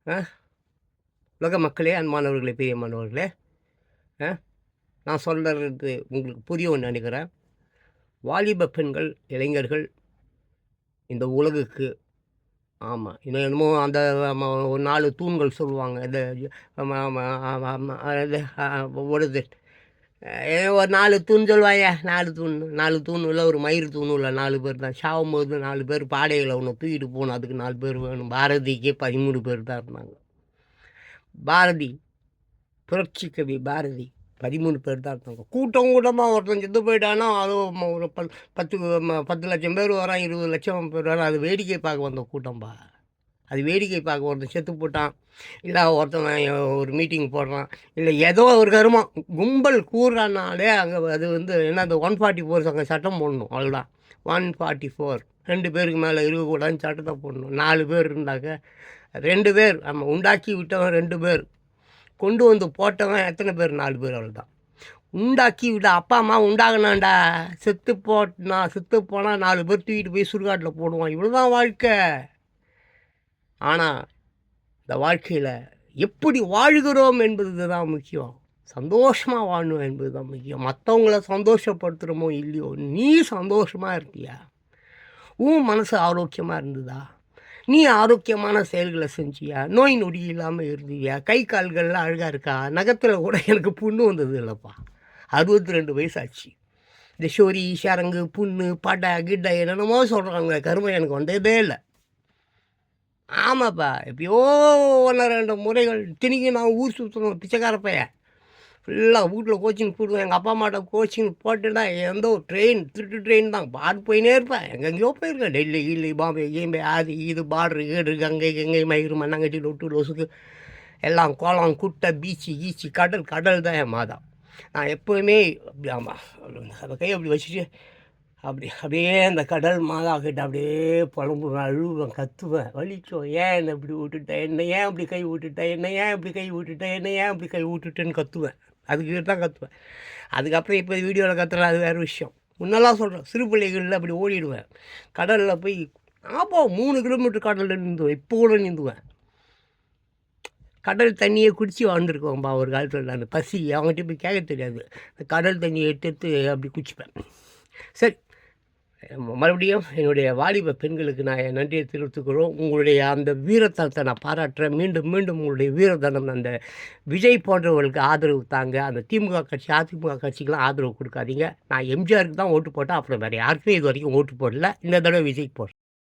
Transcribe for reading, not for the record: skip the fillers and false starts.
அ உலக மக்களே, அன்பானவர்களே, பிரியமானவர்களே, அ நான் சொல்றது உங்களுக்கு புரியும்னு நெனைக்கிறேன். வாலிப பெண்கள், இளைஞர்கள் இந்த உலகுக்கு ஆமா. இன்னும் என்னமோ அந்த ஒரு 4 தூண்கள் சொல்லுவாங்க. இந்த ம ம ஆமா அது ஓடுது. ஒரு 4 தூண் சொல்லுவாய்யா, 4 தூண் 4 தூண் இல்ல, ஒரு மயிர் தூணும் இல்ல, 4 பேர் தான். சாவும்போது 4 பேர் பாடையில ஒண்ணு தூக்கிட்டு போணும். அதுக்கு 4 பேர் வேணும். பாரதிக்கே 13 பேர் தான் இருந்தாங்க. பாரதி புரட்சி கவி பாரதி 13 பேர் தான் இருக்காங்க. கூட்டம் கூட்டமா ஒருத்தன் செத்து போயிட்டான்னா, அது ஒரு 10,00,000 பேர் வரான், 20,00,000 பேர் வரான். அது வேடிக்கை பார்க்க வந்த கூட்டம்பா. அது வேடிக்கை பார்க்க ஒருத்தன் செத்து போட்டான், இல்லை ஒருத்தன் ஒரு மீட்டிங் போடுறான், இல்லை ஏதோ ஒரு கருமம் கும்பல் கூடுறானாலே அங்கே அது என்ன, அந்த 144 அங்கே சட்டம் போடணும். அவ்வளோதான். 144 2 பேருக்கு மேலே இருக்கக்கூடாதுன்னு சட்டத்தை போடணும். 4 பேர் இருந்தாக்க 2 பேர், நம்ம உண்டாக்கி விட்டவன் 2 பேர், கொண்டு வந்து போட்டவன் எத்தனை பேர்? 4 பேர். அவ்வளோதான். உண்டாக்கி விட அப்பா அம்மா உண்டாகணாண்டா, செத்து போனால் 4 பேர் தூக்கிட்டு போய் சுடுகாட்டில் போடுவான். இவ்வளோதான் வாழ்க்கை. ஆனால் இந்த வாழ்க்கையில் எப்படி வாழ்கிறோம் என்பது தான் முக்கியம். சந்தோஷமாக வாழணும் என்பது தான் முக்கியம். மற்றவங்கள சந்தோஷப்படுத்துகிறோமோ இல்லையோ, நீ சந்தோஷமாக இருக்கியா? உன் மனசு ஆரோக்கியமாக இருந்ததா? நீ ஆரோக்கியமான செயல்களை செஞ்சியா? நோய் நொடி இல்லாமல் இருந்தியா? கை கால்கள்லாம் அழகாக இருக்கா? நகத்தில் கூட எனக்கு புண்ணு வந்தது இல்லைப்பா. 62 வயசாச்சு. இந்த ஷோரி, ஷரங்கு, புண்ணு, படை, கிட்டை என்னென்னமோ சொல்கிறாங்க. கருமை எனக்கு வந்ததே இல்லை. ஆமாப்பா, எப்பயோ 1 2 முறைகள். இத்தனைக்கும் நான் ஊர் சுற்றணும் பிச்சைக்கார பையன். ஃபுல்லாக வீட்டில் கோச்சிங் போடுவேன். எங்கள் அப்பா அம்மாட்ட கோச்சிங் போட்டுட்டா எந்த ஒரு திருட்டு ட்ரெயின் தான் பாட்டு போயினே இருப்பேன். எங்கெங்கேயோ போயிருக்கேன். டெல்லி கில்லி, பாம்பே கீம்பே, அது இது பார்டரு கீடு, கங்கை மயிறு, மண்ணாங்கட்டி, லொட்டு லொசுக்கு எல்லாம், குளம் குட்டை, பீச்சு கீச்சு, கடல் தான் என் மாதா. நான் எப்போவுமே அப்படி ஆமாம் அந்த கையை அப்படி வச்சுட்டு அப்படியே அந்த கடல் மாதா கிட்ட அப்படியே புலம்புவேன், அழுவேன், கத்துவேன், வலிக்கும். ஏன் என்னை இப்படி விட்டுட்டேன், என்னை ஏன் இப்படி கை விட்டுட்டேன், என்னை ஏன் இப்படி கை விட்டுட்டேன், என்னை ஏன் இப்படி கை விட்டுட்டேன்னு கத்துவேன். அதுக்கு தான் கத்துவேன். அதுக்கப்புறம் இப்போ வீடியோவில் கத்துறேன், அது வேறு விஷயம். முன்னெல்லாம் சொல்கிறேன், சிறு பிள்ளைகளில் அப்படி ஓடிடுவேன். கடலில் போய் 3 கிலோமீட்டர் கடலில் நீந்துவேன். இப்போ கூட நீந்துவேன். கடல் தண்ணியை குடித்து வாழ்ந்துருக்கோம்பா ஒரு காலத்தில். நான் பசி அவங்ககிட்ட போய் கேட்க தெரியாது. கடல் தண்ணியை எடுத்து அப்படி குடிச்சுப்பேன். சரி, மறுபடியும் என்னுடைய வாலிப பெண்களுக்கு நான் என் நன்றியை தெரிவித்துக்கிறோம். உங்களுடைய அந்த வீரத்தனத்தை நான் பாராட்டுறேன். மீண்டும் உங்களுடைய வீரத்தனம், அந்த விஜய் போன்றவர்களுக்கு ஆதரவு தாங்க. அந்த திமுக கட்சி, அதிமுக கட்சிக்கெலாம் ஆதரவு கொடுக்காதீங்க. நான் எம்ஜிஆருக்கு தான் ஓட்டு போட்டேன். அப்புறம் வேறு யாருக்குமே இது வரைக்கும் ஓட்டு போடல. இந்த தடவை விஜய்க்கு போடுறேன்.